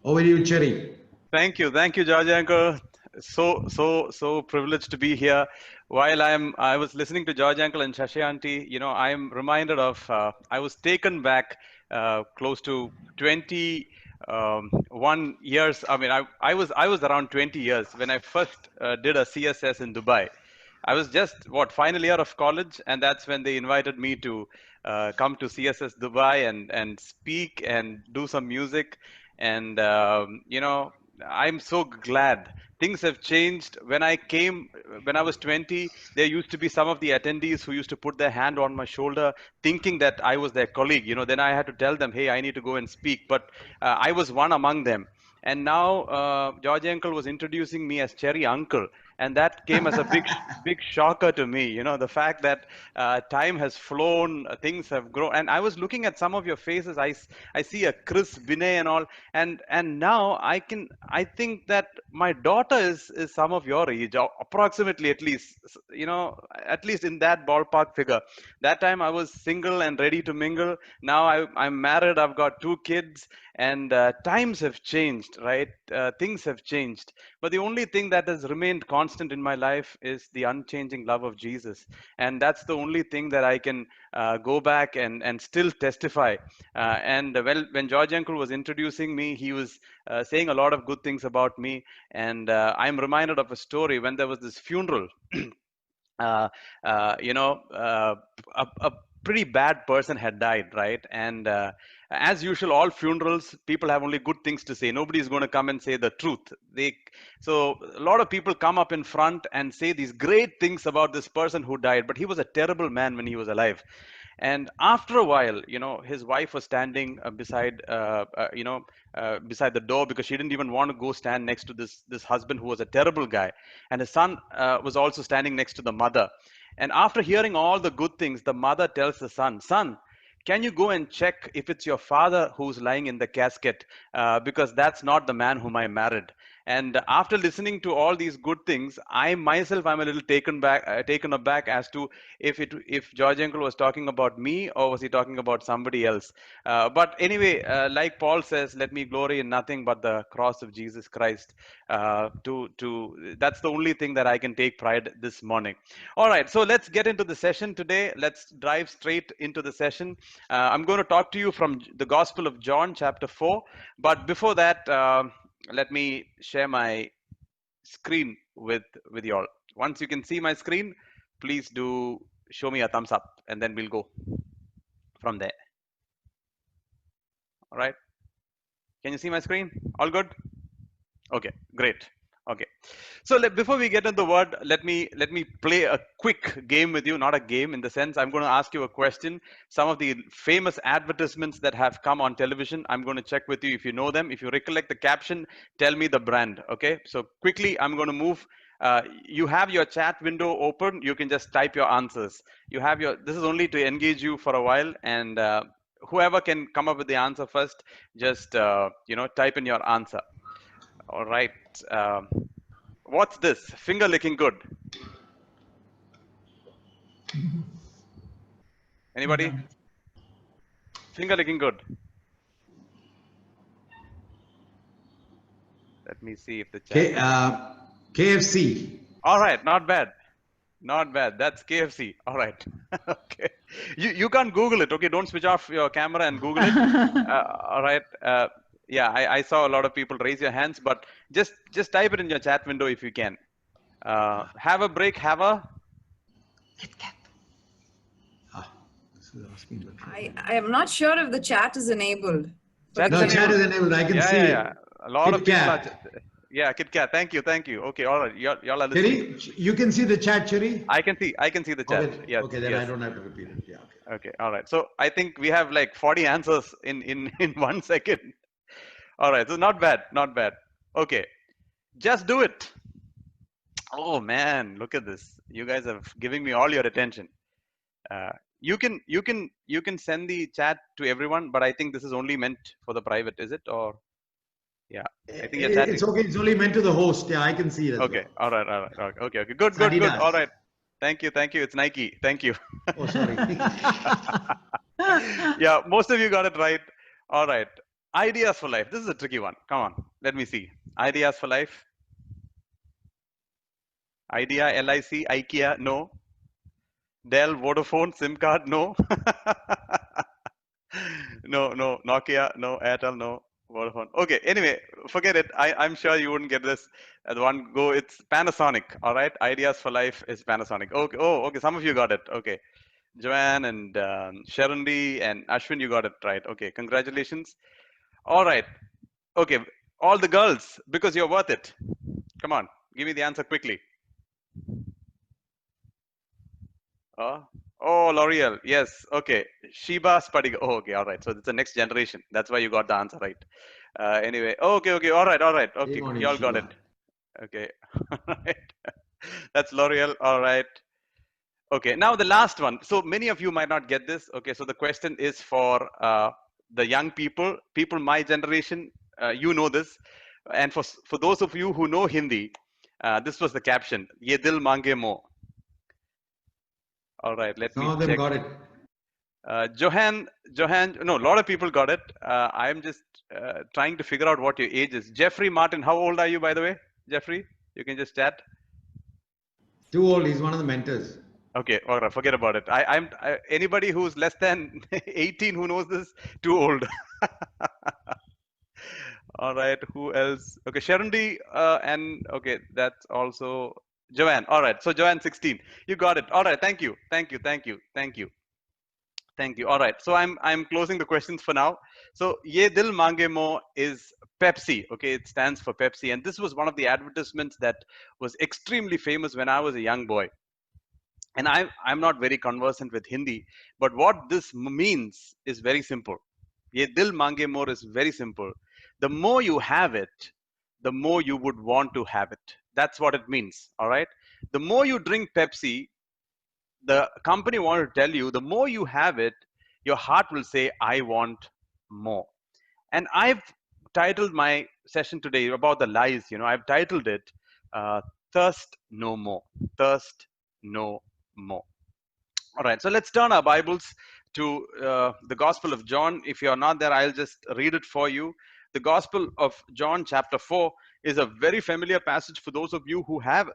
Over to you, Cherry. Thank you, George Uncle. So privileged to be here. While I was listening to George Uncle and Shashi Aunty, I'm reminded of I was taken back close to 21 years. I mean, I was around 20 years when I first did a CSS in Dubai. I was just final year of college, and that's when they invited me to come to CSS Dubai and speak and do some music. And I'm so glad things have changed. When I came, when I was 20, there used to be some of the attendees who used to put their hand on my shoulder, thinking that I was their colleague. Then I had to tell them, hey, I need to go and speak. But I was one among them. And now George Uncle was introducing me as Cherry Uncle, and that came as a big shocker to me. The fact that time has flown, things have grown, and I was looking at some of your faces. I see a Chris, Vinay, and all, and now I think that my daughter is some of your age, or approximately, at least, at least in that ballpark figure. That time I was single and ready to mingle. Now I'm married. I've got 2 kids, and times have changed, right? Things have changed, but the only thing that has remained constant in my life is the unchanging love of Jesus, and that's the only thing that I can go back and still testify. And well, when George Uncle was introducing me, he was saying a lot of good things about me, and I'm reminded of a story when there was this funeral. uh, a pretty bad person had died, right? And as usual, all funerals, people have only good things to say. Nobody is going to come and say the truth. So a lot of people come up in front and say these great things about this person who died, but he was a terrible man when he was alive. And after a while, his wife was standing beside the door, because she didn't even want to go stand next to this husband who was a terrible guy. And his son was also standing next to the mother. And after hearing all the good things, the mother tells the son, can you go and check if it's your father who's lying in the casket? Because that's not the man whom I married. And after listening to all these good things, I myself am a little taken aback as to if George Uncle was talking about me, or was he talking about somebody else. But anyway, like Paul says, let me glory in nothing but the cross of Jesus Christ. That's the only thing that I can take pride this morning. All right, so let's get into the session today. Let's dive straight into the session. I'm going to talk to you from the Gospel of John, chapter 4. But before that, let me share my screen with you all. Once you can see my screen, please do show me a thumbs up, and then we'll go from there. All right. Can you see my screen? All good? Okay, great. Okay, so before we get into the word, let me play a quick game with you. Not a game in the sense, I'm going to ask you a question. Some of the famous advertisements that have come on television, I'm going to check with you if you know them. If you recollect the caption, tell me the brand. Okay, so quickly I'm going to move. You have your chat window open. You can just type your answers. This is only to engage you for a while, and whoever can come up with the answer first, just type in your answer. All right. What's this? Finger licking good. Anybody? Finger licking good. Let me see if the chat. KFC. All right, not bad. Not bad. That's KFC. All right. Okay. You can't Google it. Okay, don't switch off your camera and Google it. All right. Yeah, I saw a lot of people raise your hands, but just type it in your chat window if you can. Have a break. Have a. I am not sure if the chat is enabled. Chat is enabled. I can see it. A lot of people are. Yeah, Kit Kat. Thank you. Okay, all right. Y'all are listening. Cherry, you can see the chat, Cherry? I can see the chat. Okay, yes. Okay, then yes. I don't have to repeat it. Yeah. Okay. All right. So I think we have like 40 answers in 1 second. All right. So not bad. Okay. Just do it. Oh man, look at this. You guys are giving me all your attention. You can send the chat to everyone, but I think this is only meant for the private, is it? Or yeah, I think it's okay. It's only meant to the host. Yeah, I can see it. Okay. All right. Okay. Good. All right. Thank you. It's Nike. Thank you. Oh, sorry. Yeah, most of you got it right. All right. Ideas for life. This is a tricky one. Come on, let me see. Ideas for life. Idea, LIC, IKEA, no. Dell, Vodafone, SIM card, no. No. Nokia, no. Airtel, no. Vodafone. Okay, anyway, forget it. I'm sure you wouldn't get this at one go. It's Panasonic, all right? Ideas for life is Panasonic. Okay, okay, some of you got it. Okay. Joanne and Sharundi and Ashwin, you got it right. Okay, congratulations. All right. Okay, all the girls, because you're worth it. Come on, give me the answer quickly. Oh, L'Oreal. Yes. Okay. Shiba Spadiga. Oh, okay. All right. So it's the next generation. That's why you got the answer right. Anyway. Okay. All right. Okay. Shame on You you, all got it. Shiva. Okay. All right. That's L'Oreal. All right. Okay. Now the last one. So many of you might not get this. Okay. So the question is for the young people my generation. You know this. And for those of you who know Hindi, this was the caption. Ye dil mange mo. All right. Let Some me of them check. got it. Johan, no, a lot of people got it. I'm just trying to figure out what your age is. Jeffrey Martin, how old are you, by the way? Jeffrey, you can just chat. Too old. He's one of the mentors. Okay, all right, forget about it. Anybody who's less than 18 who knows this, too old. All right, who else? Okay, Sharundi, and okay, that's also Joanne. All right, so Joanne 16, you got it. All right, thank you. Thank you. All right. So I'm closing the questions for now. So Ye Dil Mange Mo is Pepsi. Okay, it stands for Pepsi, and this was one of the advertisements that was extremely famous when I was a young boy. And I'm not very conversant with Hindi, but what this means is very simple. Ye Dil Mange Mo is very simple. The more you have it, the more you would want to have it. That's what it means. All right. The more you drink Pepsi, the company want to tell you, the more you have it, your heart will say, I want more. And I've titled my session today about the lies. I've titled it Thirst No More. Thirst No More. All right, so let's turn our Bibles to the Gospel of John. If you're not there, I'll just read it for you. The Gospel of John, chapter 4, is a very familiar passage for those of you who have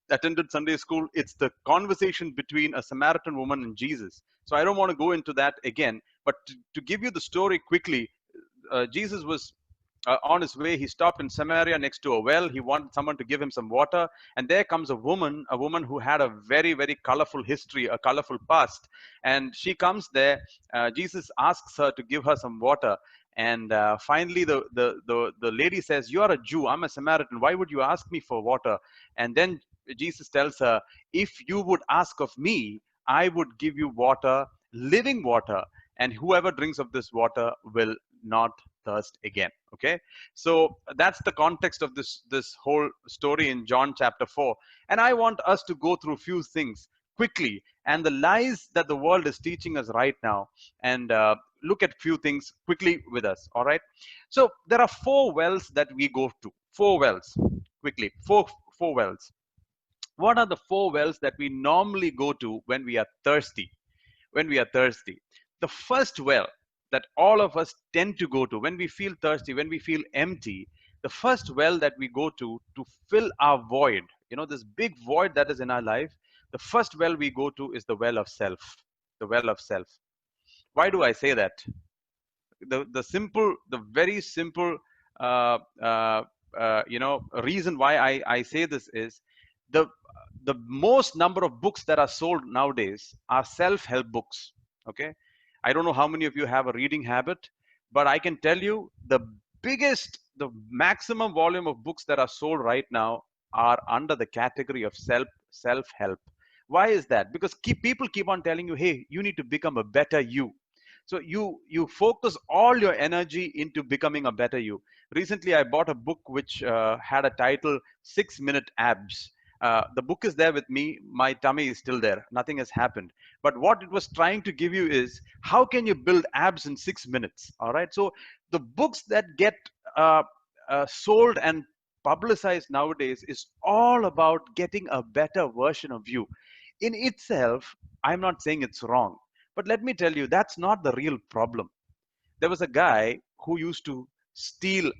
attended Sunday school. It's the conversation between a Samaritan woman and Jesus. So I don't want to go into that again, but to give you the story quickly, Jesus was on his way. He stopped in Samaria next to a well. He wanted someone to give him some water. And there comes a woman who had a very, very colorful history, a colorful past. And she comes there. Jesus asks her to give her some water. And finally, the lady says, you are a Jew. I'm a Samaritan. Why would you ask me for water? And then Jesus tells her, if you would ask of me, I would give you water, living water, and whoever drinks of this water will not thirst again. Okay, so that's the context of this whole story in John chapter 4. And I want us to go through a few things quickly and the lies that the world is teaching us right now, and look at few things quickly with us. All right, so there are 4 wells that we go to. 4 wells, quickly. Four wells. What are the 4 wells that we normally go to when we are thirsty? When we are thirsty, the first well that all of us tend to go to when we feel thirsty, when we feel empty, the first well that we go to fill our void, this big void that is in our life, the first well we go to is the well of self. The well of self. Why do I say that? The very simple reason why I say this is the most number of books that are sold nowadays are self-help books. Okay, I don't know how many of you have a reading habit, but I can tell you the maximum volume of books that are sold right now are under the category of self-help. Why is that? Because people keep on telling you, hey, you need to become a better you. So you focus all your energy into becoming a better you. Recently, I bought a book which had a title, 6-Minute Abs. The book is there with me. My tummy is still there. Nothing has happened. But what it was trying to give you is, how can you build abs in 6 minutes? All right. So the books that get sold and publicized nowadays is all about getting a better version of you. In itself, I'm not saying it's wrong. But let me tell you, that's not the real problem. There was a guy who used to steal,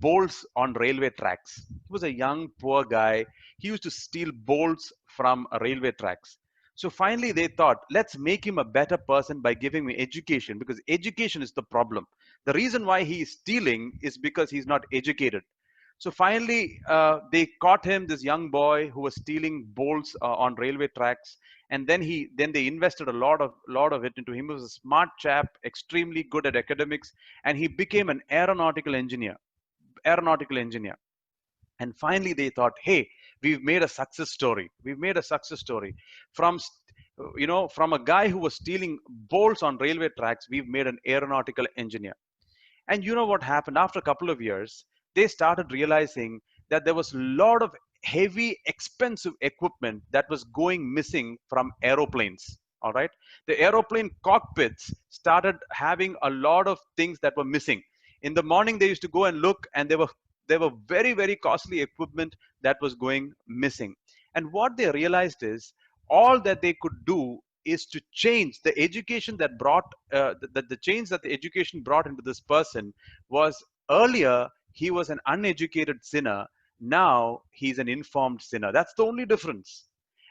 bolts on railway tracks. He was a young, poor guy. He used to steal bolts from railway tracks. So finally, they thought, let's make him a better person by giving him education, because education is the problem. The reason why he is stealing is because he's not educated. So finally, they caught him, this young boy who was stealing bolts on railway tracks, and then they invested a lot of it into him. He was a smart chap, extremely good at academics, and he became an aeronautical engineer. Aeronautical engineer. And finally, they thought, hey, we've made a success story. We've made a success story from from a guy who was stealing bolts on railway tracks. We've made an aeronautical engineer. And you know what happened after a couple of years? They started realizing that there was a lot of heavy, expensive equipment that was going missing from aeroplanes. All right. The aeroplane cockpits started having a lot of things that were missing. In the morning, they used to go and look, and there were very, very costly equipment that was going missing. And what they realized is all that they could do is to change the education that brought the change that the education brought into this person was, earlier he was an uneducated sinner, now he's an informed sinner. That's the only difference.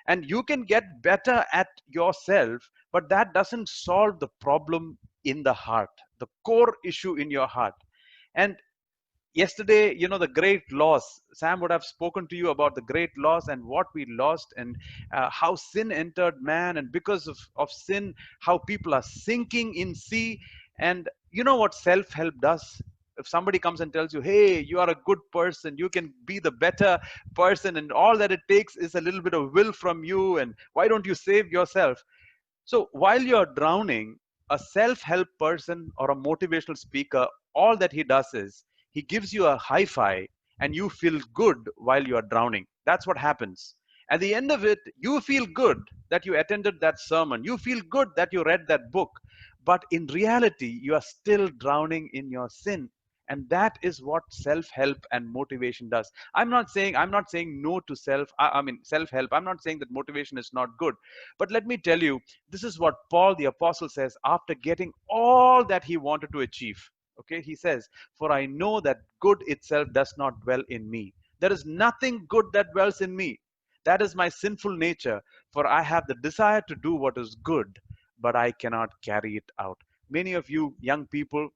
And you can get better at yourself, but that doesn't solve the problem in the heart, the core issue in your heart. And yesterday, the great loss, Sam would have spoken to you about the great loss and what we lost, and how sin entered man, and because of sin, how people are sinking in sea. And you know what self-help does? If somebody comes and tells you, hey, you are a good person, you can be the better person, and all that it takes is a little bit of will from you, and why don't you save yourself? So while you're drowning, a self-help person or a motivational speaker, all that he does is he gives you a high five, and you feel good while you're drowning. That's what happens. At the end of it, you feel good that you attended that sermon. You feel good that you read that book. But in reality, you are still drowning in your sin. And that is what self-help and motivation does. I'm not saying no to self-help. I'm not saying that motivation is not good. But let me tell you, this is what Paul the apostle says after getting all that he wanted to achieve. Okay, he says, for I know that good itself does not dwell in me. There is nothing good that dwells in me. That is my sinful nature. For I have the desire to do what is good, but I cannot carry it out. Many of you young people,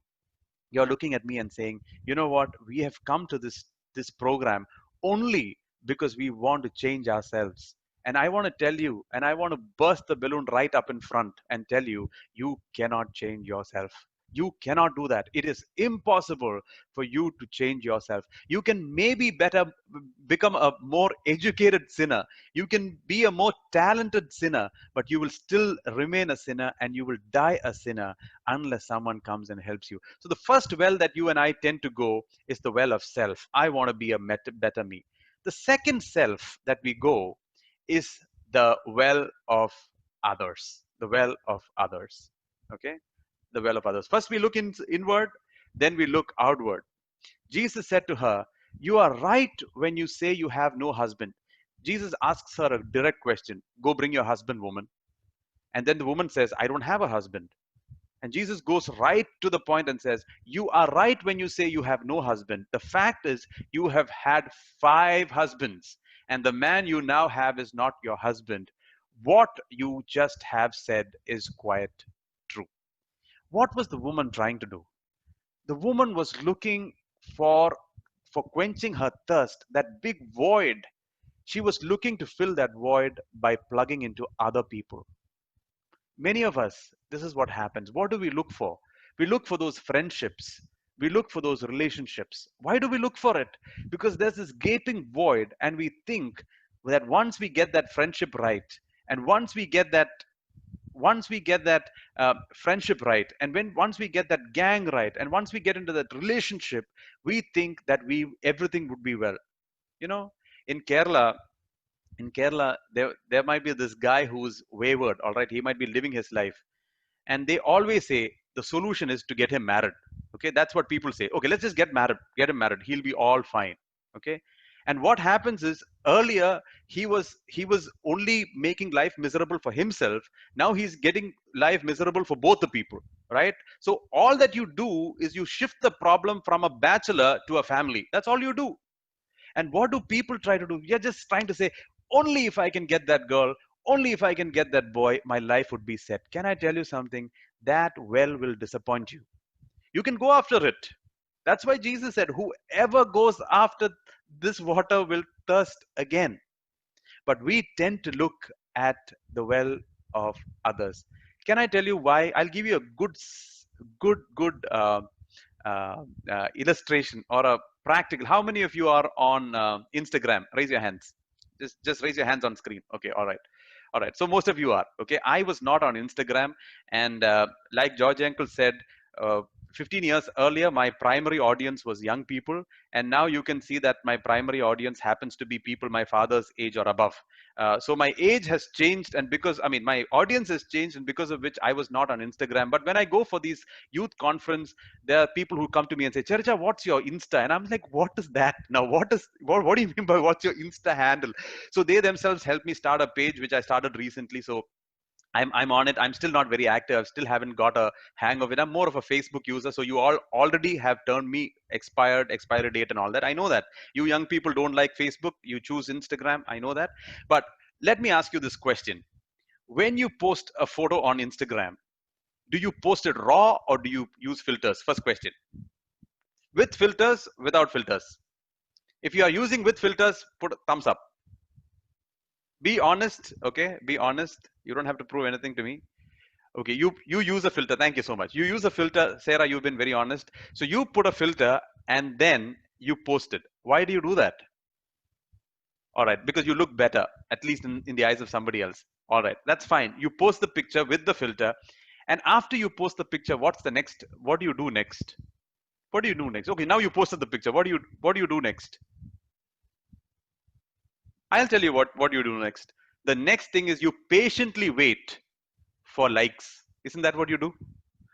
you're looking at me and saying, you know what, we have come to this program only because we want to change ourselves. And I want to tell you, and I want to burst the balloon right up in front and tell you, you cannot change yourself. You cannot do that. It is impossible for you to change yourself. You can maybe become a more educated sinner. You can be a more talented sinner, but you will still remain a sinner, and you will die a sinner unless someone comes and helps you. So the first well that you and I tend to go is the well of self. I want to be a better me. The second self that we go is the well of others. The well of others. Okay? The well of others. First we look inward, then we look outward. Jesus said to her, you are right when you say you have no husband. Jesus asks her a direct question. Go bring your husband, woman. And then the woman says, I don't have a husband. And Jesus goes right to the point and says, you are right when you say you have no husband. The fact is, you have had 5 husbands, and the man you now have is not your husband. What you just have said is quite true. What was the woman trying to do? The woman was looking for quenching her thirst, that big void. She was looking to fill that void by plugging into other people. Many of us, this is what happens. What do we look for? We look for those friendships. We look for those relationships. Why do we look for it? Because there's this gaping void, and we think that once we get that friendship right, and once we get that friendship right, and once we get that gang right, and once we get into that relationship, we think that everything would be well. You know, in Kerala, there might be this guy who's wayward. All right, he might be living his life, and they always say the solution is to get him married. Okay, that's what people say. Okay, let's just get him married, he'll be all fine. Okay. And what happens is, earlier he was only making life miserable for himself. Now he's getting life miserable for both the people, right? So all that you do is you shift the problem from a bachelor to a family. That's all you do. And what do people try to do? You're just trying to say, only if I can get that girl, only if I can get that boy, my life would be set. Can I tell you something? That well will disappoint you. You can go after it. That's why Jesus said, whoever goes after this water will thirst again. But we tend to look at the well of others. Can I tell you why? I'll give you a good illustration or a practical. How many of you are on Instagram? Raise your hands. Just raise your hands on screen. Okay, all right. All right. So most of you are. Okay. I was not on Instagram. And like George Uncle said, uh, 15 years earlier, my primary audience was young people. And now you can see that my primary audience happens to be people my father's age or above. So my age has changed. And because, I mean, my audience has changed, and because of which I was not on Instagram. But when I go for these youth conference, there are people who come to me and say, Charcha, what's your Insta? And I'm like, what is that? Now, what do you mean by what's your Insta handle? So they themselves helped me start a page, which I started recently. So I'm on it. I'm still not very active. I still haven't got a hang of it. I'm more of a Facebook user. So you all already have turned me expiry date and all that. I know that. You young people don't like Facebook. You choose Instagram. I know that. But let me ask you this question. When you post a photo on Instagram, do you post it raw or do you use filters? First question. With filters, without filters. If you are using with filters, put a thumbs up. Be honest, okay? Be honest. You don't have to prove anything to me. Okay, you use a filter. Thank you so much. You use a filter, Sarah. You've been very honest. So you put a filter and then you post it. Why do you do that? All right, because you look better, at least in the eyes of somebody else. All right, that's fine. You post the picture with the filter, and after you post the picture, what's the next? What do you do next? What do you do next? Okay, now you posted the picture. What do you do next? I'll tell you what you do next. The next thing is you patiently wait for likes. Isn't that what you do?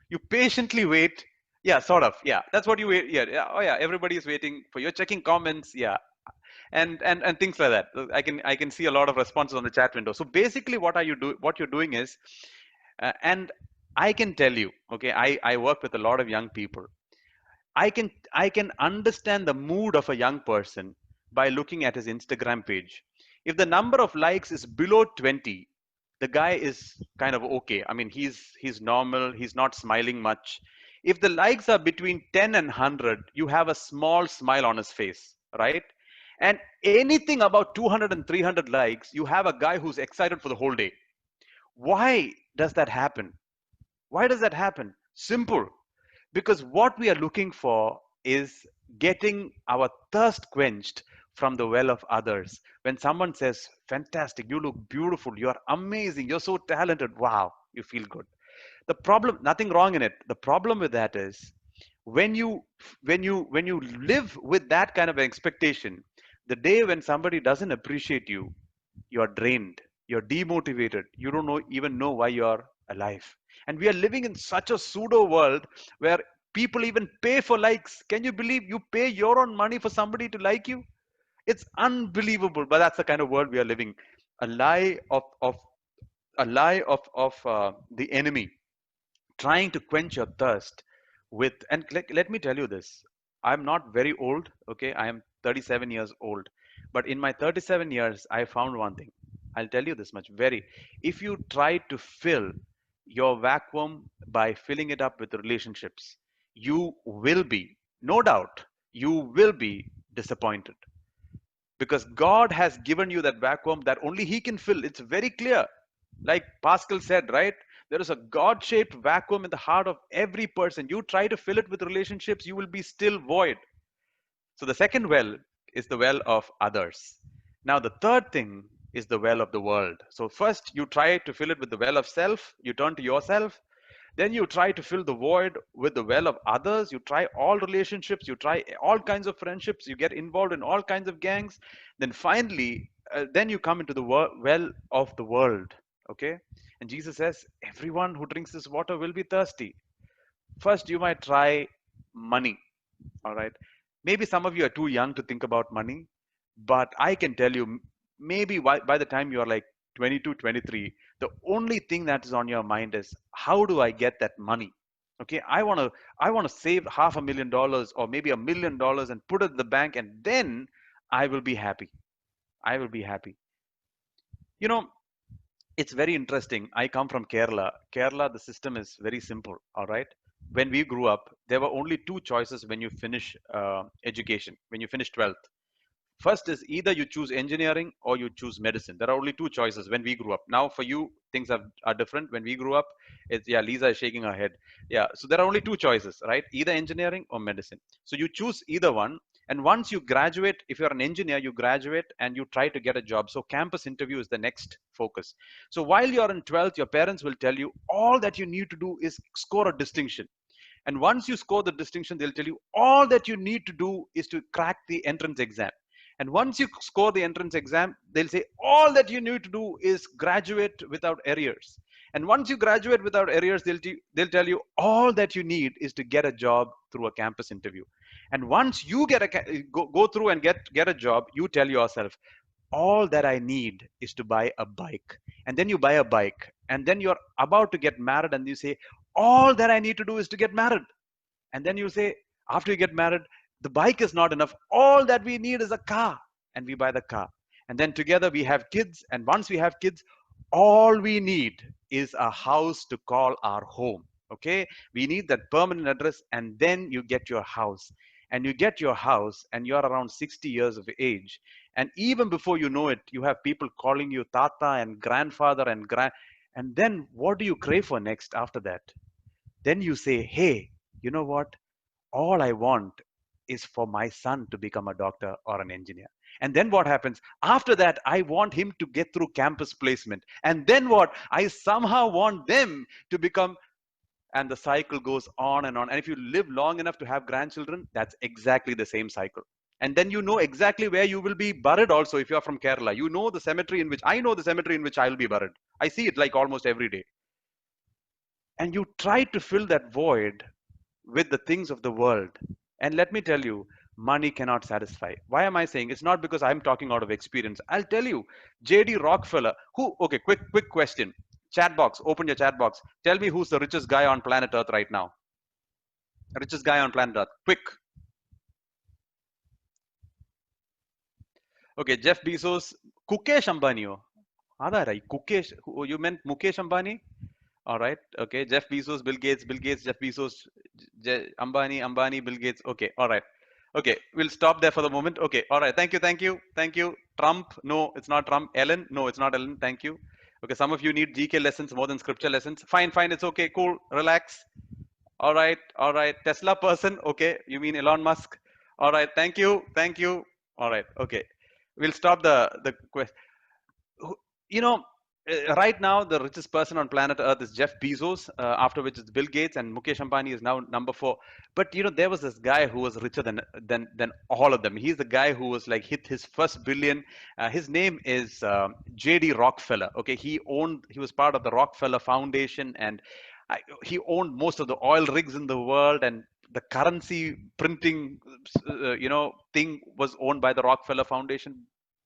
You patiently wait. Yeah, sort of. Yeah, that's what you wait. Yeah, yeah. Oh yeah, everybody is waiting for you're checking comments. Yeah, and things like that. I can see a lot of responses on the chat window. So basically, what you're doing is, and I can tell you, okay, I work with a lot of young people. I can understand the mood of a young person by looking at his Instagram page. If the number of likes is below 20, the guy is kind of okay. I mean, he's normal, he's not smiling much. If the likes are between 10 and 100, you have a small smile on his face, right? And anything about 200 and 300 likes, you have a guy who's excited for the whole day. Why does that happen? Why does that happen? Simple. Because what we are looking for is getting our thirst quenched from the well of others. When someone says, fantastic, you look beautiful, you're amazing, you're so talented, wow, you feel good. The problem, nothing wrong in it. The problem with that is when you live with that kind of expectation, the day when somebody doesn't appreciate you, you're drained, you're demotivated, you don't even know why you're alive. And we are living in such a pseudo world where people even pay for likes. Can you believe you pay your own money for somebody to like you? It's unbelievable, but that's the kind of world we are living. A lie of a lie of the enemy trying to quench your thirst with. And let me tell you this. I'm not very old, okay? I am 37 years old, but in my 37 years I found one thing. I'll tell you this much. Very If you try to fill your vacuum by filling it up with relationships, you will be, no doubt, you will be disappointed, because God has given you that vacuum that only He can fill. It's very clear. Like Pascal said, right? There is a God shaped vacuum in the heart of every person. You try to fill it with relationships, you will be still void. So the second well is the well of others. Now, the third thing is the well of the world. So, first, you try to fill it with the well of self, you turn to yourself. Then you try to fill the void with the well of others. You try all relationships, you try all kinds of friendships, you get involved in all kinds of gangs. Then finally, then you come into the well of the world. Okay? And Jesus says, everyone who drinks this water will be thirsty. First, you might try money. All right. Maybe some of you are too young to think about money, but I can tell you, maybe by the time you're like 22, 23, the only thing that is on your mind is, how do I get that money? Okay, I want to save $500,000 or maybe $1 million and put it in the bank, and then I will be happy. I will be happy. You know, it's very interesting. I come from Kerala. Kerala, the system is very simple. All right. When we grew up, there were only two choices when you finish education, when you finish 12th. First is either you choose engineering or you choose medicine. There are only two choices when we grew up. Now for you, things are different. When we grew up, it's, yeah, Lisa is shaking her head. Yeah, so there are only two choices, right? Either engineering or medicine. So you choose either one. And once you graduate, if you're an engineer, you graduate and you try to get a job. So campus interview is the next focus. So while you're in 12th, your parents will tell you all that you need to do is score a distinction. And once you score the distinction, they'll tell you all that you need to do is to crack the entrance exam. And once you score the entrance exam, they'll say all that you need to do is graduate without arrears. And once you graduate without arrears, they'll tell you all that you need is to get a job through a campus interview. And once you go through and get a job, you tell yourself, all that I need is to buy a bike. And then you buy a bike, and then you're about to get married, and you say, all that I need to do is to get married. And then you say, after you get married, the bike is not enough. All that we need is a car, and we buy the car. And then together we have kids, and once we have kids, all we need is a house to call our home. Okay, we need that permanent address, and then you get your house. And you get your house, and you're around 60 years of age, and even before you know it, you have people calling you tata and grandfather and and then what do you crave for next after that? Then you say, hey, you know what, all I want is for my son to become a doctor or an engineer. And then what happens? After that, I want him to get through campus placement. And then what? I somehow want them to become, and the cycle goes on and on. And if you live long enough to have grandchildren, that's exactly the same cycle. And then you know exactly where you will be buried also. If you're from Kerala, you know the cemetery in which, I know the cemetery in which I'll be buried. I see it like almost every day. And you try to fill that void with the things of the world. And let me tell you, money cannot satisfy. Why am I saying? It's not because I'm talking out of experience. I'll tell you, JD Rockefeller, okay, quick question. Chat box, open your chat box. Tell me who's the richest guy on planet Earth right now. Richest guy on planet Earth. Quick. Okay, Jeff Bezos, Mukesh Ambani. Adara, Mukesh, you meant Mukesh Ambani? All right. Okay. Jeff Bezos, Bill Gates, Jeff Bezos, Ambani, Bill Gates. Okay. All right. Okay. We'll stop there for the moment. Okay. All right. Thank you. Trump. No, it's not Trump. Ellen. No, it's not Ellen. Thank you. Okay. Some of you need GK lessons more than scripture lessons. Fine. It's okay. Cool. Relax. All right. Tesla person. Okay. You mean Elon Musk? All right. Thank you. All right. Okay. We'll stop the question. You know, right now the richest person on planet Earth is Jeff Bezos, after which it's Bill Gates, and Mukesh Ambani is now number 4. But you know, there was this guy who was richer than all of them. He's the guy who was like hit his first billion. His name is JD Rockefeller. Okay, he was part of the Rockefeller Foundation, and he owned most of the oil rigs in the world, and the currency printing thing was owned by the Rockefeller Foundation.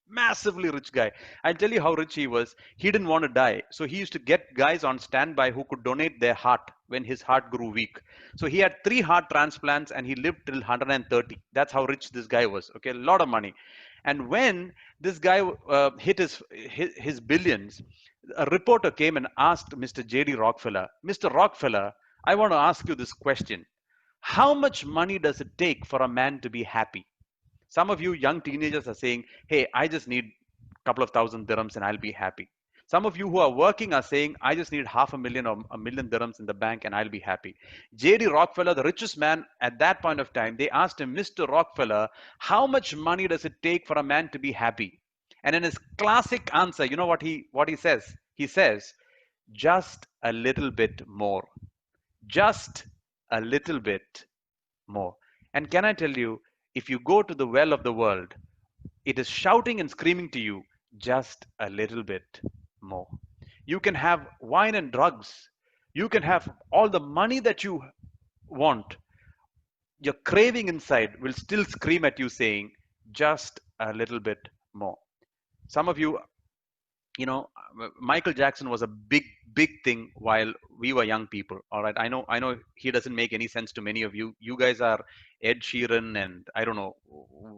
Massively rich guy. I'll tell you how rich he was. He didn't want to die, so he used to get guys on standby who could donate their heart when his heart grew weak. So he had 3 heart transplants, and he lived till 130. That's how rich this guy was. Okay, a lot of money. And when this guy hit his billions, a reporter came and asked Mr. JD Rockefeller, Mr. Rockefeller, I want to ask you this question: how much money does it take for a man to be happy? Some of you young teenagers are saying, hey, I just need a couple of thousand dirhams and I'll be happy. Some of you who are working are saying, I just need $500,000 or $1 million dirhams in the bank and I'll be happy. JD Rockefeller, the richest man at that point of time, they asked him, Mr. Rockefeller, how much money does it take for a man to be happy? And in his classic answer, you know what he says? He says, just a little bit more. Just a little bit more. And can I tell you, if you go to the well of the world, it is shouting and screaming to you, just a little bit more. You can have wine and drugs. You can have all the money that you want. Your craving inside will still scream at you saying, just a little bit more. Some of you you know, Michael Jackson was a big thing while we were young people. All right, I know he doesn't make any sense to many of you. You guys are Ed Sheeran and I don't know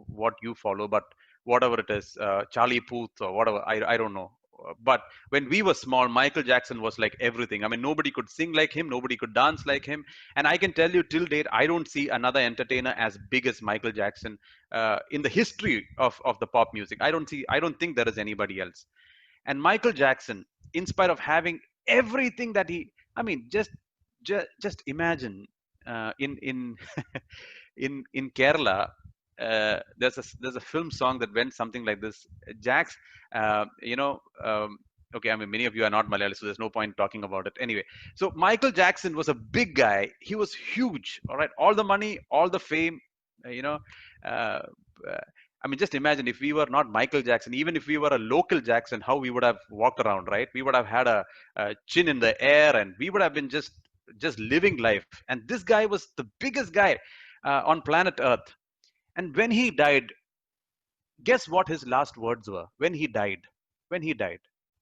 what you follow, but whatever it is, Charlie Puth or whatever, I don't know. But when we were small, Michael Jackson was like everything. I mean, nobody could sing like him, nobody could dance like him, and I can tell you till date, I don't see another entertainer as big as Michael Jackson in the history of the pop music. I don't think there is anybody else. And Michael Jackson, in spite of having everything that he, I mean, just imagine in in Kerala, there's a film song that went something like this. Jax, you know. Okay, I mean, many of you are not Malayali, so there's no point talking about it. Anyway, so Michael Jackson was a big guy. He was huge. All right, all the money, all the fame. You know, uh, uh, I mean, just imagine if we were not Michael Jackson, even if we were a local Jackson, how we would have walked around, right? We would have had a chin in the air, and we would have been just living life. And this guy was the biggest guy on planet Earth. And when he died, guess what his last words were? When he died,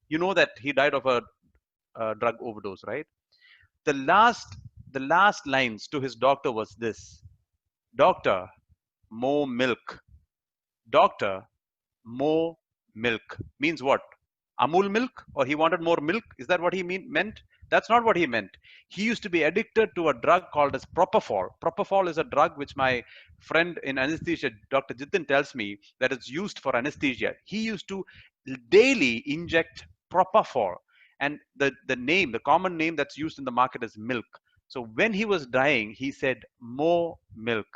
you know that he died of a drug overdose, right? The last the last lines to his doctor was this: "Doctor, more milk. Doctor, more milk." Means what? Amul milk, or he wanted more milk? Is that what he meant? That's not what he meant. He used to be addicted to a drug called as propofol. Propofol is a drug which my friend in anesthesia, Dr. Jitin, tells me that it's used for anesthesia. He used to daily inject propofol, and the common name that's used in the market is milk. So when he was dying, he said, "More milk."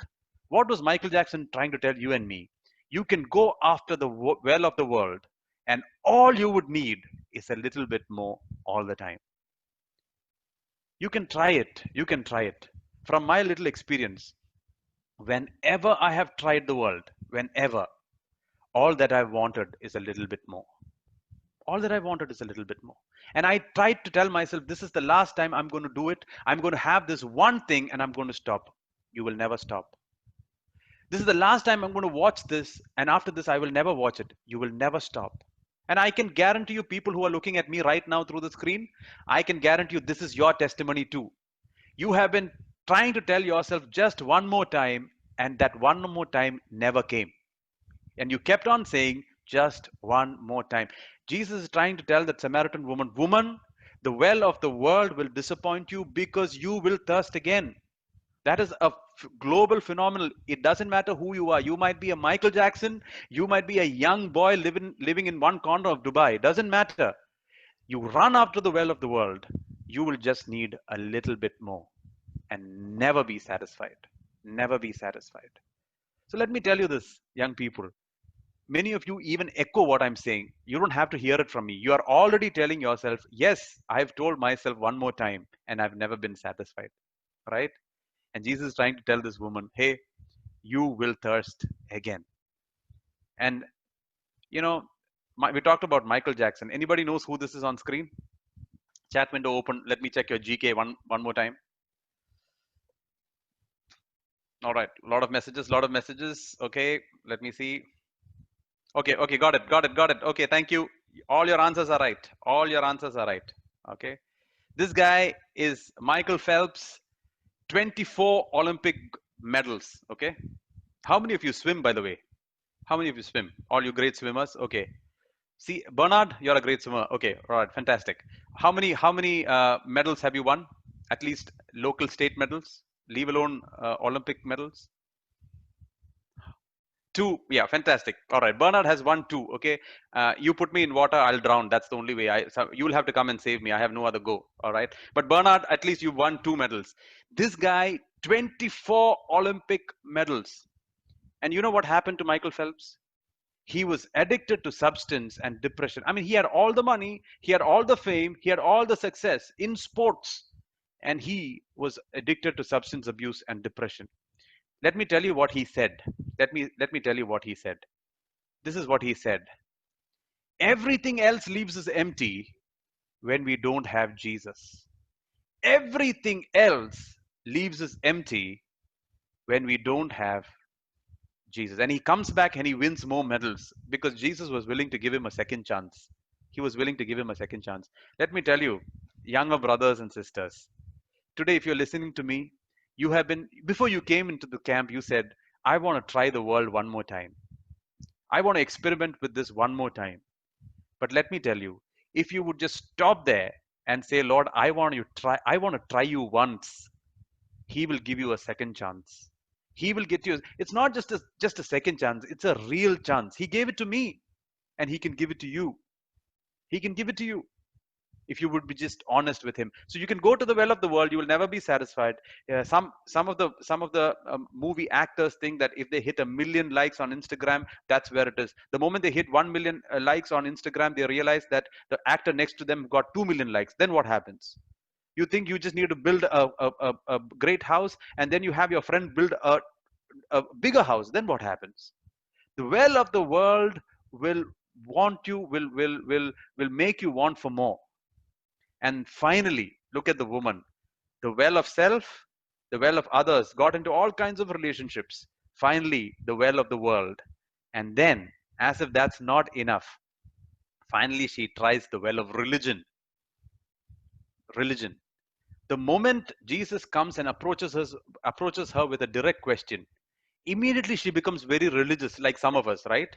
What was Michael Jackson trying to tell you and me? You can go after the well of the world, and all you would need is a little bit more all the time. You can try it. You can try it. From my little experience, whenever I have tried the world, whenever, all that I wanted is a little bit more. All that I wanted is a little bit more. And I tried to tell myself, this is the last time I'm going to do it. I'm going to have this one thing and I'm going to stop. You will never stop. This is the last time I'm going to watch this, and after this, I will never watch it. You will never stop. And I can guarantee you, people who are looking at me right now through the screen, I can guarantee you this is your testimony too. You have been trying to tell yourself just one more time, and that one more time never came. And you kept on saying, just one more time. Jesus is trying to tell that Samaritan woman, woman, the well of the world will disappoint you because you will thirst again. That is a global phenomenon. It doesn't matter who you are. You might be a Michael Jackson. You might be a young boy living in one corner of Dubai. It doesn't matter. You run after the well of the world. You will just need a little bit more and never be satisfied. Never be satisfied. So let me tell you this, young people. Many of you even echo what I'm saying. You don't have to hear it from me. You are already telling yourself, yes, I've told myself one more time and I've never been satisfied. Right? And Jesus is trying to tell this woman, hey, you will thirst again. And, you know, we talked about Michael Jackson. Anybody knows who this is on screen? Chat window open. Let me check your GK one more time. All right. A lot of messages. Okay. Let me see. Okay. Got it. Okay. Thank you. All your answers are right. All your answers are right. Okay. This guy is Michael Phelps, 24 Olympic medals. Okay. How many of you swim, by the way? How many of you swim? All you great swimmers? Okay. See, Bernard, you're a great swimmer. Okay, all right, fantastic. How many medals have you won? At least local state medals, leave alone Olympic medals. Two. Yeah, fantastic. All right, Bernard has won two. Okay, you put me in water, I'll drown. That's the only way. So you'll have to come and save me. I have no other go. All right, but Bernard, at least you won two medals. This guy, 24 Olympic medals. And you know what happened to Michael Phelps? He was addicted to substance and depression. I mean, he had all the money, he had all the fame, he had all the success in sports, and he was addicted to substance abuse and depression. Let me tell you what he said. Let me tell you what he said. This is what he said. Everything else leaves us empty when we don't have Jesus. Everything else leaves us empty when we don't have Jesus. And he comes back and he wins more medals because Jesus was willing to give him a second chance. He was willing to give him a second chance. Let me tell you, younger brothers and sisters, today, if you're listening to me, you have been, before you came into the camp, you said, I want to try the world one more time. I want to experiment with this one more time. But let me tell you, if you would just stop there and say, Lord, I want to try you once, he will give you a second chance. He will get you. It's not just a second chance, it's a real chance. He gave it to me, and he can give it to you. He can give it to you if you would be just honest with him. So you can go to the well of the world, you will never be satisfied. Some of the movie actors think that if they hit 1 million likes on Instagram, that's where it is. The moment they hit 1 million likes on Instagram, they realize that the actor next to them got 2 million likes. Then what happens? You think you just need to build a great house, and then you have your friend build a bigger house. Then what happens? The well of the world will will make you want for more. And finally, look at the woman. The well of self, the well of others, got into all kinds of relationships. Finally, the well of the world. And then, as if that's not enough, finally she tries the well of religion. Religion. The moment Jesus comes and approaches her with a direct question, immediately she becomes very religious, like some of us, right?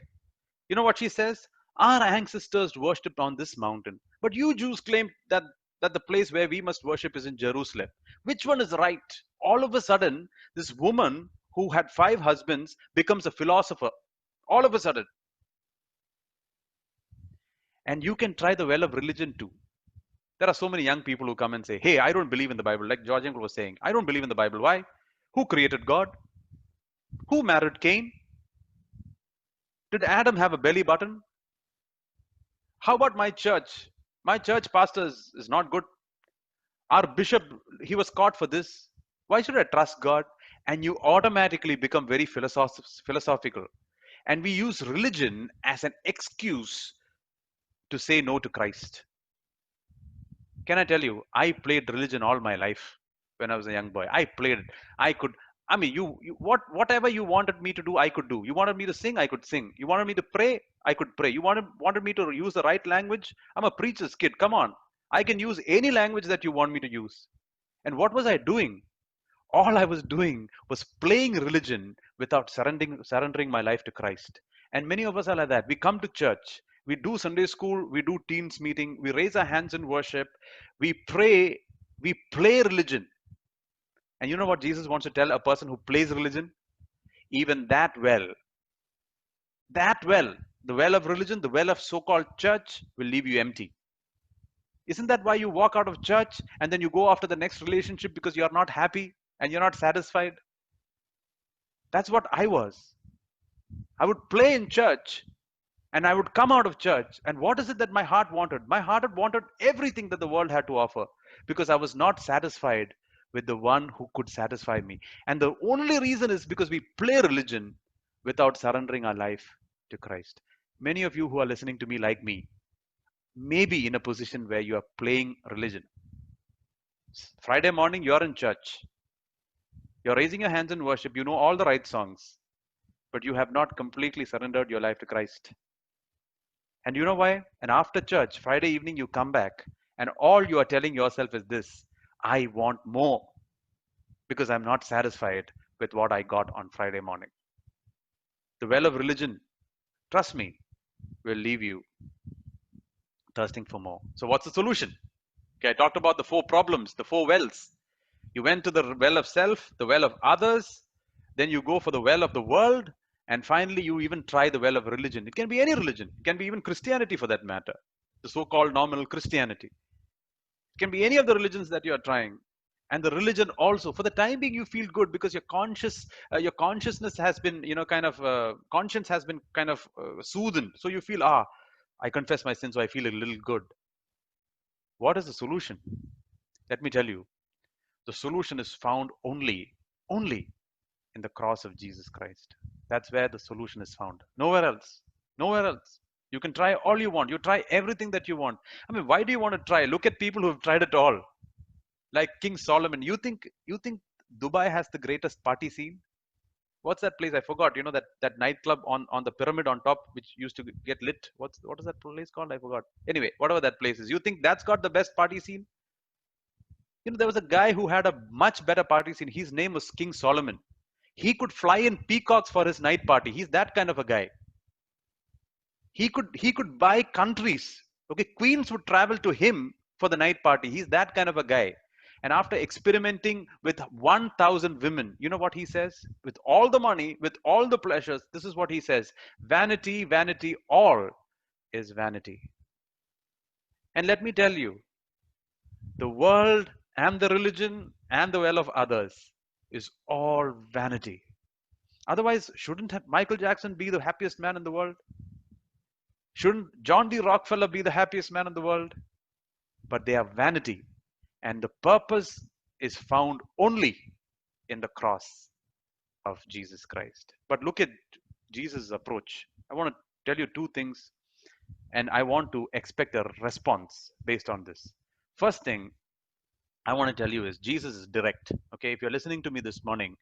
You know what she says? Our ancestors worshipped on this mountain, but you Jews claim that the place where we must worship is in Jerusalem. Which one is right? All of a sudden, this woman who had 5 husbands becomes a philosopher. All of a sudden. And you can try the well of religion too. There are so many young people who come and say, hey, I don't believe in the Bible. Like George Uncle was saying, I don't believe in the Bible. Why? Who created God? Who married Cain? Did Adam have a belly button? How about my church? My church pastor is not good. Our bishop, he was caught for this. Why should I trust God? And you automatically become very philosophical. And we use religion as an excuse to say no to Christ. Can I tell you, I played religion all my life when I was a young boy. I played it. I mean, whatever you wanted me to do, I could do. You wanted me to sing, I could sing. You wanted me to pray, I could pray. You wanted me to use the right language. I'm a preacher's kid. Come on. I can use any language that you want me to use. And what was I doing? All I was doing was playing religion without surrendering my life to Christ. And many of us are like that. We come to church, we do Sunday school, we do teens meeting, we raise our hands in worship, we pray, we play religion. And you know what Jesus wants to tell a person who plays religion? Even that well, the well of religion, the well of so-called church will leave you empty. Isn't that why you walk out of church and then you go after the next relationship because you're not happy and you're not satisfied? That's what I was. I would play in church and I would come out of church. And what is it that my heart wanted? My heart had wanted everything that the world had to offer because I was not satisfied with the one who could satisfy me. And the only reason is because we play religion without surrendering our life to Christ. Many of you who are listening to me, like me, may be in a position where you are playing religion. Friday morning, you're in church. You're raising your hands in worship. You know all the right songs, but you have not completely surrendered your life to Christ. And you know why? And after church, Friday evening, you come back and all you are telling yourself is this: I want more because I'm not satisfied with what I got on Friday morning. The well of religion, trust me, will leave you thirsting for more. So what's the solution? Okay, I talked about the 4 problems, the 4 wells. You went to the well of self, the well of others, then you go for the well of the world, and finally you even try the well of religion. It can be any religion. It can be even Christianity for that matter, the so-called nominal Christianity. It can be any of the religions that you are trying. And the religion also, for the time being, you feel good because your consciousness has been, conscience has been kind of soothed. So you feel, I confess my sins, so I feel a little good. What is the solution? Let me tell you. The solution is found only in the cross of Jesus Christ. That's where the solution is found. Nowhere else. Nowhere else. You can try all you want. You try everything that you want. I mean, why do you want to try? Look at people who have tried it all. Like King Solomon. You think Dubai has the greatest party scene? What's that place? I forgot. That nightclub on the pyramid on top, which used to get lit. What is that place called? I forgot. Anyway, whatever that place is, you think that's got the best party scene? There was a guy who had a much better party scene. His name was King Solomon. He could fly in peacocks for his night party. He's that kind of a guy. He could buy countries. Okay, queens would travel to him for the night party. He's that kind of a guy. And after experimenting with 1,000 women, you know what he says? With all the money, with all the pleasures, this is what he says: vanity, vanity, all is vanity. And let me tell you, the world and the religion and the well of others is all vanity. Otherwise, shouldn't Michael Jackson be the happiest man in the world? Shouldn't John D. Rockefeller be the happiest man in the world? But they are vanity. And the purpose is found only in the cross of Jesus Christ. But look at Jesus' approach. I want to tell you two things, and I want to expect a response based on this. First thing I want to tell you is Jesus is direct. Okay, if you're listening to me this morning,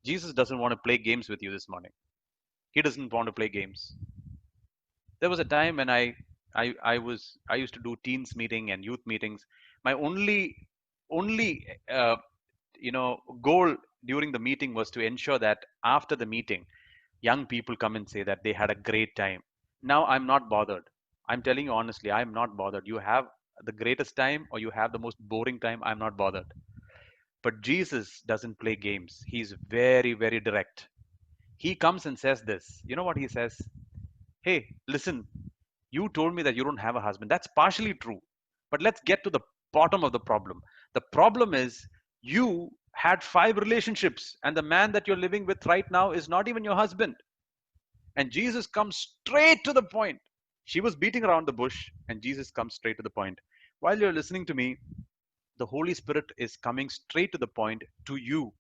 Jesus doesn't want to play games with you this morning. He doesn't want to play games. There was a time when I used to do teens meeting and youth meetings. My only goal during the meeting was to ensure that after the meeting, young people come and say that they had a great time. Now I'm not bothered. I'm telling you honestly, I'm not bothered. You have the greatest time or you have the most boring time, I'm not bothered. But Jesus doesn't play games. He's very, very direct. He comes and says this. You know what he says? Hey, listen, you told me that you don't have a husband. That's partially true. But let's get to the bottom of the problem. The problem is you had 5 relationships, and the man that you're living with right now is not even your husband. And Jesus comes straight to the point. She was beating around the bush, and Jesus comes straight to the point. While you're listening to me, the Holy Spirit is coming straight to the point to you.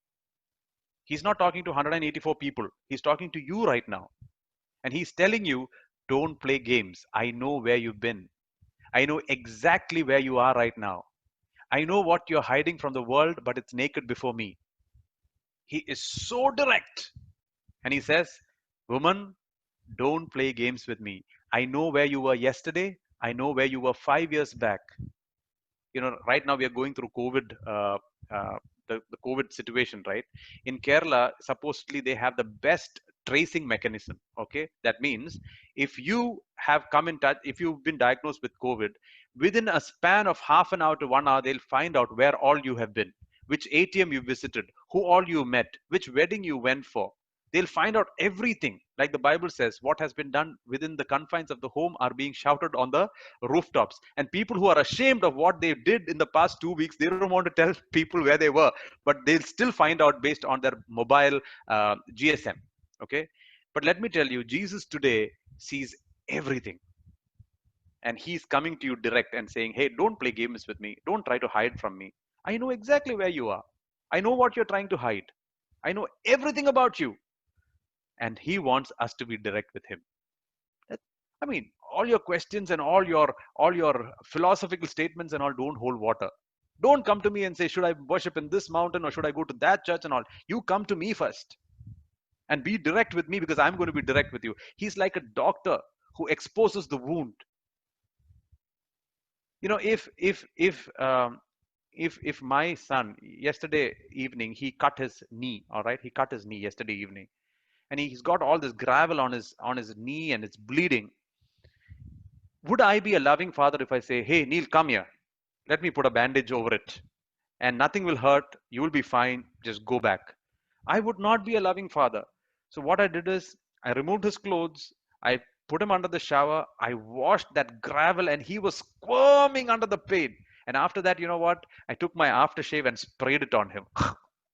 He's not talking to 184 people. He's talking to you right now. And he's telling you, don't play games. I know where you've been. I know exactly where you are right now. I know what you're hiding from the world, but it's naked before me. He is so direct. And he says, woman, don't play games with me. I know where you were yesterday. I know where you were 5 years back. Right now we are going through COVID, the COVID situation, right? In Kerala, supposedly they have the best tracing mechanism. Okay, that means if you have come in touch, if you've been diagnosed with COVID, within a span of half an hour to 1 hour, they'll find out where all you have been, which ATM you visited, who all you met, which wedding you went for. They'll find out everything. Like the Bible says, what has been done within the confines of the home are being shouted on the rooftops. And people who are ashamed of what they did in the past 2 weeks, they don't want to tell people where they were, but they'll still find out based on their mobile GSM. Okay. But let me tell you, Jesus today sees everything. And he's coming to you direct and saying, hey, don't play games with me. Don't try to hide from me. I know exactly where you are. I know what you're trying to hide. I know everything about you. And he wants us to be direct with him. I mean, all your questions and all your philosophical statements and all don't hold water. Don't come to me and say, should I worship in this mountain or should I go to that church and all. You come to me first and be direct with me, because I'm going to be direct with you. He's like a doctor who exposes the wound. If my son yesterday evening, he cut his knee, all right, he cut his knee yesterday evening, and he's got all this gravel on his knee and it's bleeding. Would I be a loving father if I say, hey, Neil, come here, let me put a bandage over it and nothing will hurt, you will be fine, just go back? I would not be a loving father. So what I did is I removed his clothes, I put him under the shower, I washed that gravel, and he was squirming under the pain. And after that, you know what? I took my aftershave and sprayed it on him.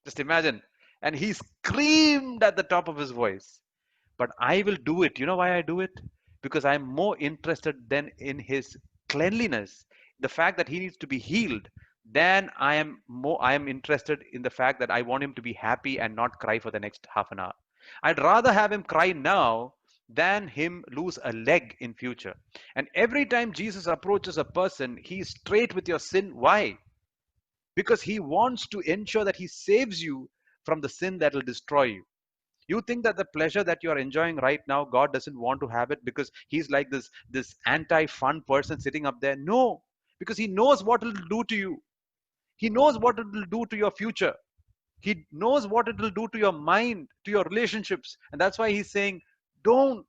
Just imagine. And he screamed at the top of his voice. But I will do it. You know why I do it? Because I'm more interested than in his cleanliness, the fact that he needs to be healed, than I am interested in the fact that I want him to be happy and not cry for the next half an hour. I'd rather have him cry now than him lose a leg in future. And every time Jesus approaches a person, he's straight with your sin. Why? Because he wants to ensure that he saves you from the sin that will destroy you. You think that the pleasure that you are enjoying right now, God doesn't want to have it because he's like this anti-fun person sitting up there? No, because he knows what it will do to you. He knows what it will do to your future. He knows what it will do to your mind, to your relationships. And that's why he's saying, don't.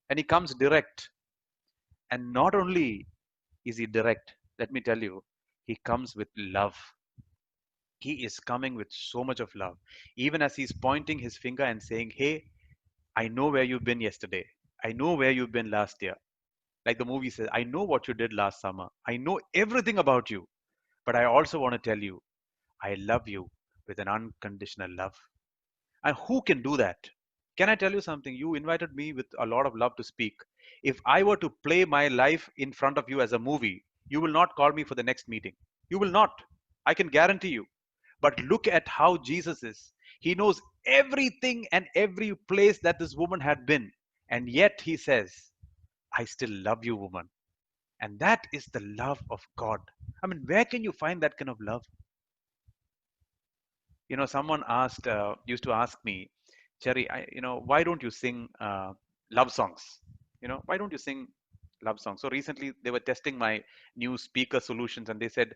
And he comes direct. And not only is he direct, let me tell you, he comes with love. He is coming with so much of love. Even as he's pointing his finger and saying, hey, I know where you've been yesterday. I know where you've been last year. Like the movie says, I know what you did last summer. I know everything about you. But I also want to tell you, I love you with an unconditional love. And who can do that? Can I tell you something? You invited me with a lot of love to speak. If I were to play my life in front of you as a movie, you will not call me for the next meeting. You will not. I can guarantee you. But look at how Jesus is. He knows everything and every place that this woman had been. And yet he says, I still love you, woman. And that is the love of God. I mean, where can you find that kind of love? Someone used to ask me, Cherry, why don't you sing love songs? Why don't you sing love songs? So recently they were testing my new speaker solutions, and they said,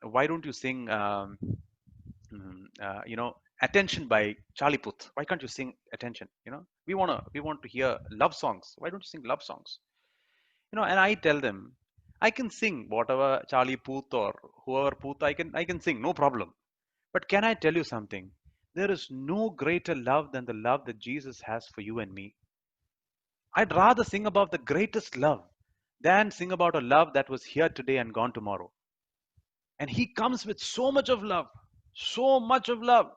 why don't you sing, Attention by Charlie Puth? Why can't you sing Attention? We want to hear love songs. Why don't you sing love songs? And I tell them, I can sing whatever Charlie Puth or whoever Puth I can sing, no problem. But can I tell you something? There is no greater love than the love that Jesus has for you and me. I'd rather sing about the greatest love than sing about a love that was here today and gone tomorrow. And he comes with so much of love, so much of love.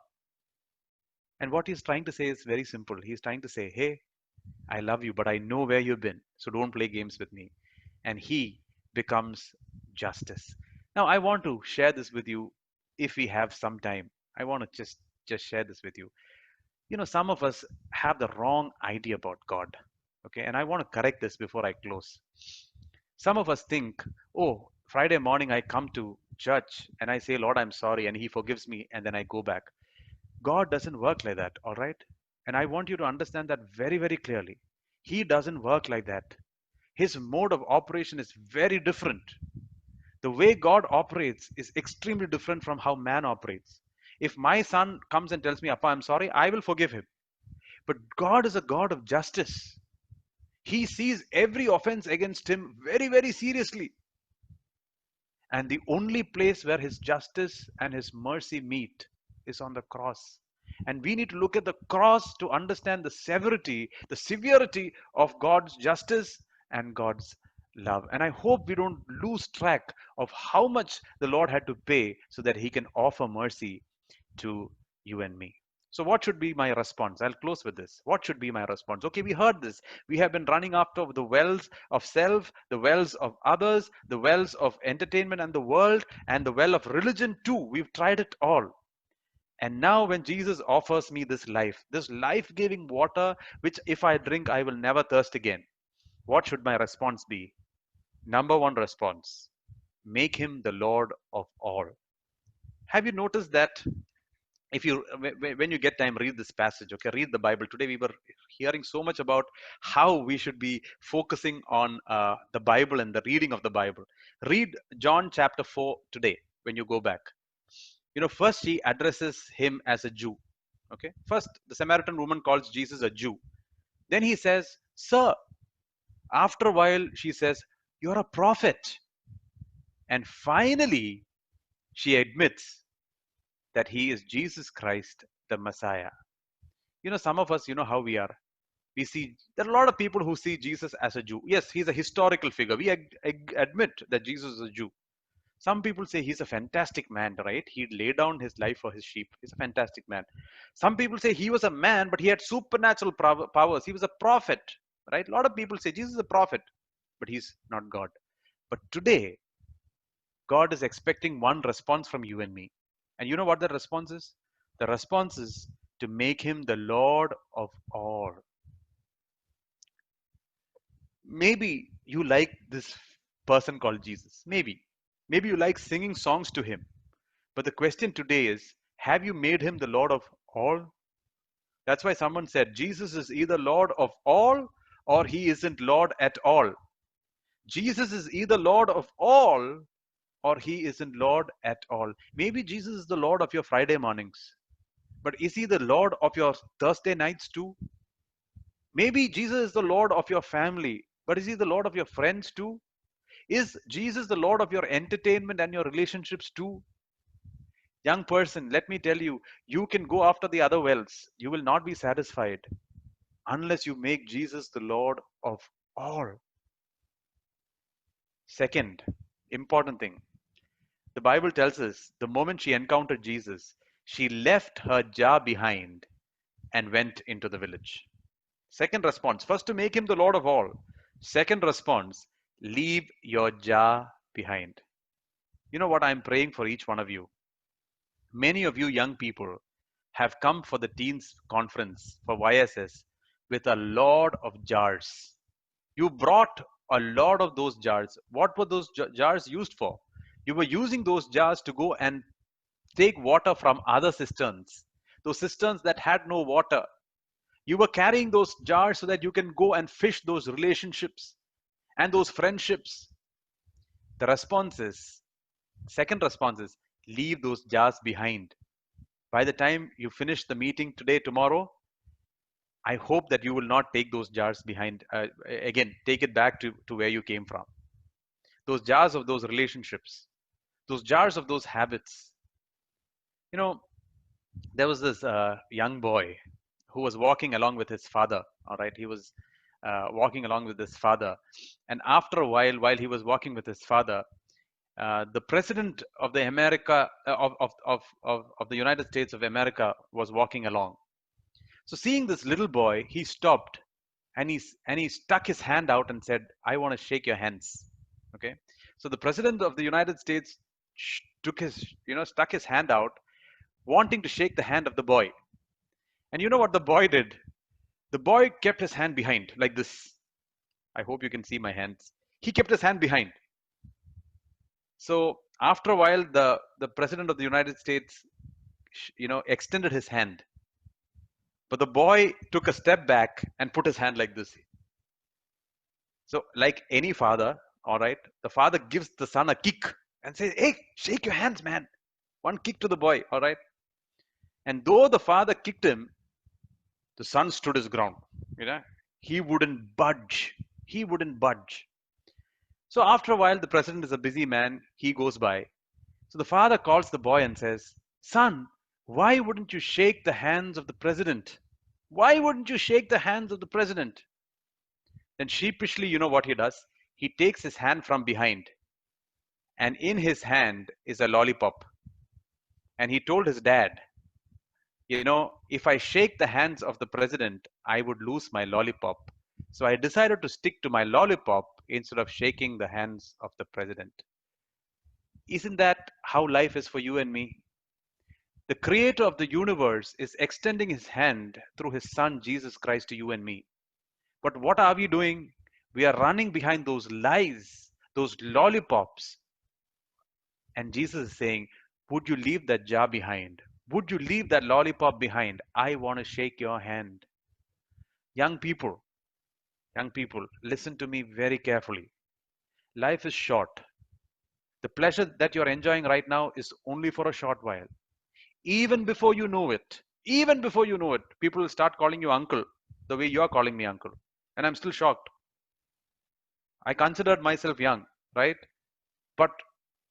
And what he's trying to say is very simple. He's trying to say, hey, I love you, but I know where you've been. So don't play games with me. And he becomes justice. Now, I want to share this with you if we have some time. I want to just share this with you. Some of us have the wrong idea about God. Okay. And I want to correct this before I close. Some of us think, oh, Friday morning I come to church and I say, Lord, I'm sorry, and he forgives me, and then I go back. God doesn't work like that, all right? And I want you to understand that very, very clearly. He doesn't work like that. His mode of operation is very different. The way God operates is extremely different from how man operates. If my son comes and tells me, Appa, I'm sorry, I will forgive him. But God is a God of justice. He sees every offense against him very, very seriously. And the only place where his justice and his mercy meet is on the cross. And we need to look at the cross to understand the severity of God's justice and God's love. And I hope we don't lose track of how much the Lord had to pay so that he can offer mercy to you and me. So what should be my response? I'll close with this. What should be my response? Okay, we heard this. We have been running after the wells of self, the wells of others, the wells of entertainment and the world, and the well of religion too. We've tried it all. And now when Jesus offers me this life-giving water, which if I drink, I will never thirst again. What should my response be? Number one response, make him the Lord of all. Have you noticed that if you when you get time, read this passage? Okay, read the Bible. Today we were hearing so much about how we should be focusing on the Bible and the reading of the Bible. Read John chapter 4 today when you go back. First he addresses him as a Jew. Okay, first the Samaritan woman calls Jesus a Jew. Then he says, sir. After a while she says, you're a prophet. And finally she admits that he is Jesus Christ, the Messiah. Some of us, how we are. We see, there are a lot of people who see Jesus as a Jew. Yes, he's a historical figure. We admit that Jesus is a Jew. Some people say he's a fantastic man, right? He laid down his life for his sheep. He's a fantastic man. Some people say he was a man, but he had supernatural powers. He was a prophet, right? A lot of people say Jesus is a prophet, but he's not God. But today, God is expecting one response from you and me. And you know what the response is? The response is to make him the Lord of all. Maybe you like this person called Jesus. Maybe you like singing songs to him. But the question today is, have you made him the Lord of all? That's why someone said Jesus is either Lord of all or he isn't Lord at all. Jesus is either Lord of all or he isn't Lord at all. Maybe Jesus is the Lord of your Friday mornings, but is he the Lord of your Thursday nights too? Maybe Jesus is the Lord of your family, but is he the Lord of your friends too? Is Jesus the Lord of your entertainment and your relationships too? Young person, let me tell you, you can go after the other wells. You will not be satisfied unless you make Jesus the Lord of all. Second, important thing. The Bible tells us the moment she encountered Jesus, she left her jar behind and went into the village. Second response, first to make him the Lord of all. Second response, leave your jar behind. You know what I'm praying for each one of you? Many of you young people have come for the teens conference for YSS with a lot of jars. You brought a lot of those jars. What were those jars used for? You were using those jars to go and take water from other cisterns, those cisterns that had no water. You were carrying those jars so that you can go and fish those relationships and those friendships. The response is, second response is, leave those jars behind. By the time you finish the meeting today, tomorrow, I hope that you will not take those jars behind. Again, take it back to where you came from. Those jars of those relationships, those jars of those habits. You know, there was this young boy who was walking along with his father. All right, he was walking along with his father, and after a while he was walking with his father, the president of the America of the United States of America was walking along. So seeing this little boy, he stopped and he stuck his hand out and said, "I want to shake your hands." Okay, so the president of the United States took his stuck his hand out, wanting to shake the hand of the boy. And you know what the boy did? The boy kept his hand behind like this. I hope you can see my hands. He kept his hand behind. So after a while, the president of the United States, extended his hand, but the boy took a step back and put his hand like this. So, like any father, all right, the father gives the son a kick and says, "Hey, shake your hands, man." One kick to the boy, all right. And though the father kicked him, the son stood his ground. He wouldn't budge. He wouldn't budge. So after a while, the president is a busy man. He goes by. So the father calls the boy and says, "Son, why wouldn't you shake the hands of the president? Why wouldn't you shake the hands of the president?" Then sheepishly, you know what he does? He takes his hand from behind, and in his hand is a lollipop. And he told his dad, "If I shake the hands of the president, I would lose my lollipop. So I decided to stick to my lollipop instead of shaking the hands of the president." Isn't that how life is for you and me? The creator of the universe is extending his hand through his son, Jesus Christ, to you and me. But what are we doing? We are running behind those lies, those lollipops. And Jesus is saying, would you leave that jar behind? Would you leave that lollipop behind? I want to shake your hand. Young people, listen to me very carefully. Life is short. The pleasure that you're enjoying right now is only for a short while. Even before you know it, people will start calling you uncle the way you're calling me uncle. And I'm still shocked. I considered myself young, right? But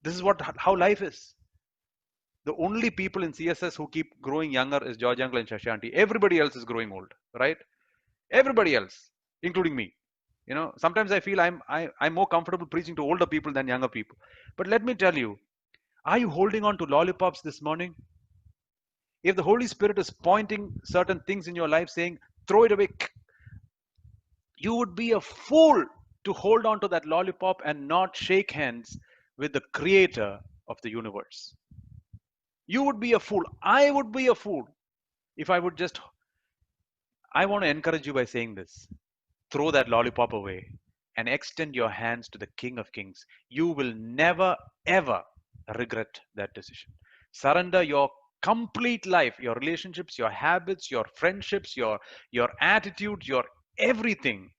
this is how life is. The only people in CSS who keep growing younger is George Uncle and Shashi Aunty. Everybody else is growing old, right? Everybody else, including me. Sometimes I feel I'm more comfortable preaching to older people than younger people. But let me tell you, are you holding on to lollipops this morning? If the Holy Spirit is pointing certain things in your life saying, throw it away, you would be a fool to hold on to that lollipop and not shake hands with the creator of the universe. You would be a fool. I would be a fool if I want to encourage you by saying this. Throw that lollipop away and extend your hands to the King of Kings. You will never, ever regret that decision. Surrender your complete life, your relationships, your habits, your friendships, your attitudes, your everything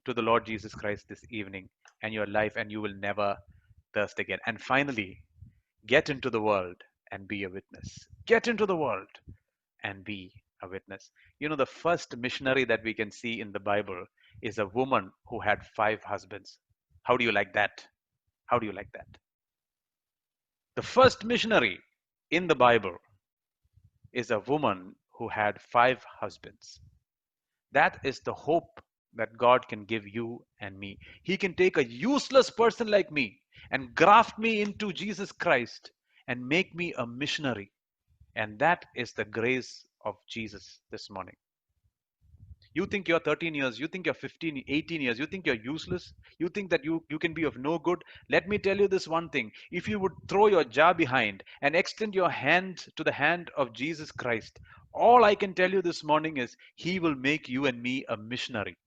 to the Lord Jesus Christ this evening and your life, and you will never thirst again. And finally, get into the world and be a witness. Get into the world and be a witness. You know, the first missionary that we can see in the Bible is a woman who had 5 husbands. How do you like that? How do you like that? The first missionary in the Bible is a woman who had 5 husbands. That is the hope that God can give you and me. He can take a useless person like me and graft me into Jesus Christ and make me a missionary. And that is the grace of Jesus this morning. You think you're 13 years, you think you're 15, 18 years, you think you're useless, you think that you can be of no good. Let me tell you this one thing. If you would throw your jar behind and extend your hand to the hand of Jesus Christ, all I can tell you this morning is he will make you and me a missionary.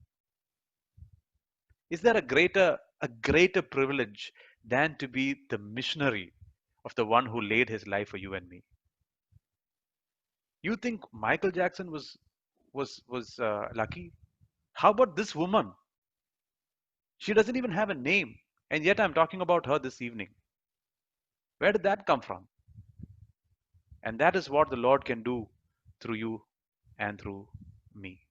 Is there a greater privilege than to be the missionary of the one who laid his life for you and me? You think Michael Jackson was lucky? How about this woman? She doesn't even have a name, and yet I'm talking about her this evening. Where did that come from? And that is what the Lord can do through you and through me.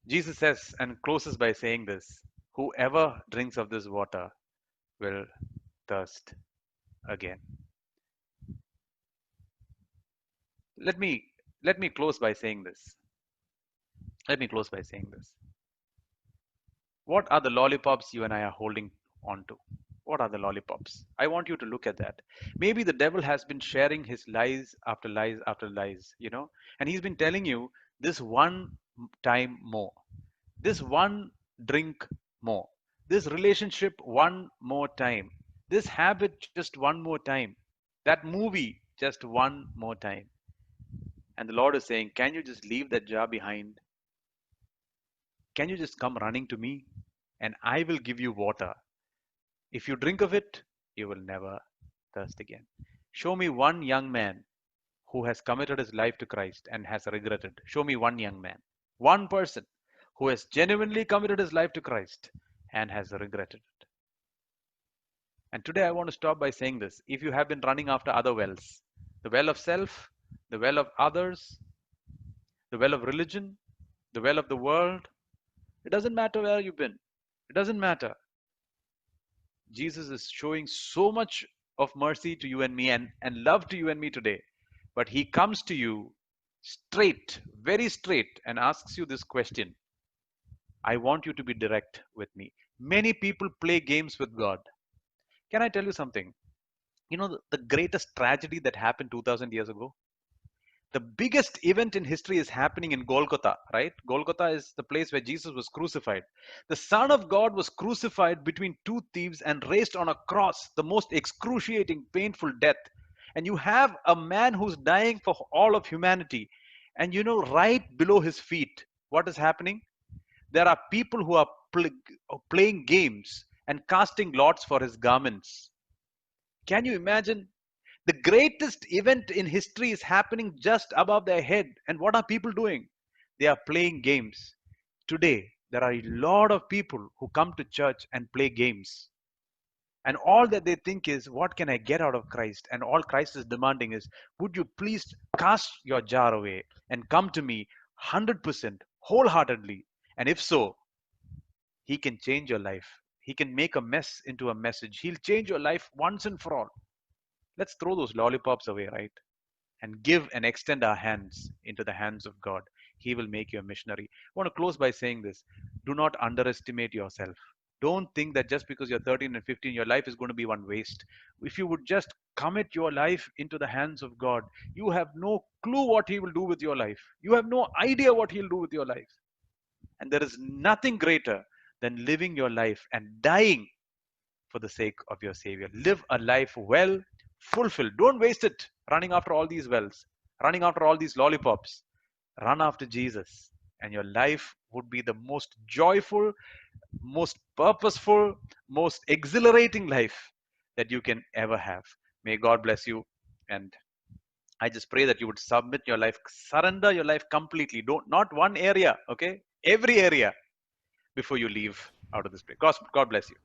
Jesus says and closes by saying this: whoever drinks of this water will thirst again. Let me let me close by saying this. Let me close by saying this. What are the lollipops you and I are holding on to? What are the lollipops? I want you to look at that. Maybe the devil has been sharing his lies after lies after lies, and he's been telling you this one time more, this one drink more, this relationship one more time, this habit just one more time, that movie just one more time. And the Lord is saying, can you just leave that jar behind? Can you just come running to me? And I will give you water. If you drink of it, you will never thirst again. Show me one young man who has committed his life to Christ and has regretted. Show me one young man, one person who has genuinely committed his life to Christ and has regretted it. And today I want to stop by saying this. If you have been running after other wells, the well of self, the well of others, the well of religion, the well of the world, it doesn't matter where you've been. It doesn't matter. Jesus is showing so much of mercy to you and me and love to you and me today. But he comes to you straight, very straight, and asks you this question. I want you to be direct with me. Many people play games with God. Can I tell you something? You know, the greatest tragedy that happened 2000 years ago? The biggest event in history is happening in Golgotha, right? Golgotha is the place where Jesus was crucified. The Son of God was crucified between 2 thieves and raised on a cross, the most excruciating, painful death. And you have a man who's dying for all of humanity. And right below his feet, what is happening? There are people who are playing games and casting lots for his garments. Can you imagine? The greatest event in history is happening just above their head. And what are people doing? They are playing games. Today, there are a lot of people who come to church and play games. And all that they think is, what can I get out of Christ? And all Christ is demanding is, would you please cast your jar away and come to me 100%, wholeheartedly? And if so, he can change your life. He can make a mess into a message. He'll change your life once and for all. Let's throw those lollipops away, right? And give and extend our hands into the hands of God. He will make you a missionary. I want to close by saying this. Do not underestimate yourself. Don't think that just because you're 13 and 15, your life is going to be one waste. If you would just commit your life into the hands of God, you have no clue what He will do with your life. You have no idea what He'll do with your life. And there is nothing greater than living your life and dying for the sake of your Savior. Live a life well fulfilled. Don't waste it running after all these wells, running after all these lollipops. Run after Jesus, and your life would be the most joyful, most purposeful, most exhilarating life that you can ever have. May God bless you. And I just pray that you would submit your life, surrender your life completely. Don't, not one area, okay? Every area before you leave out of this place. God bless you.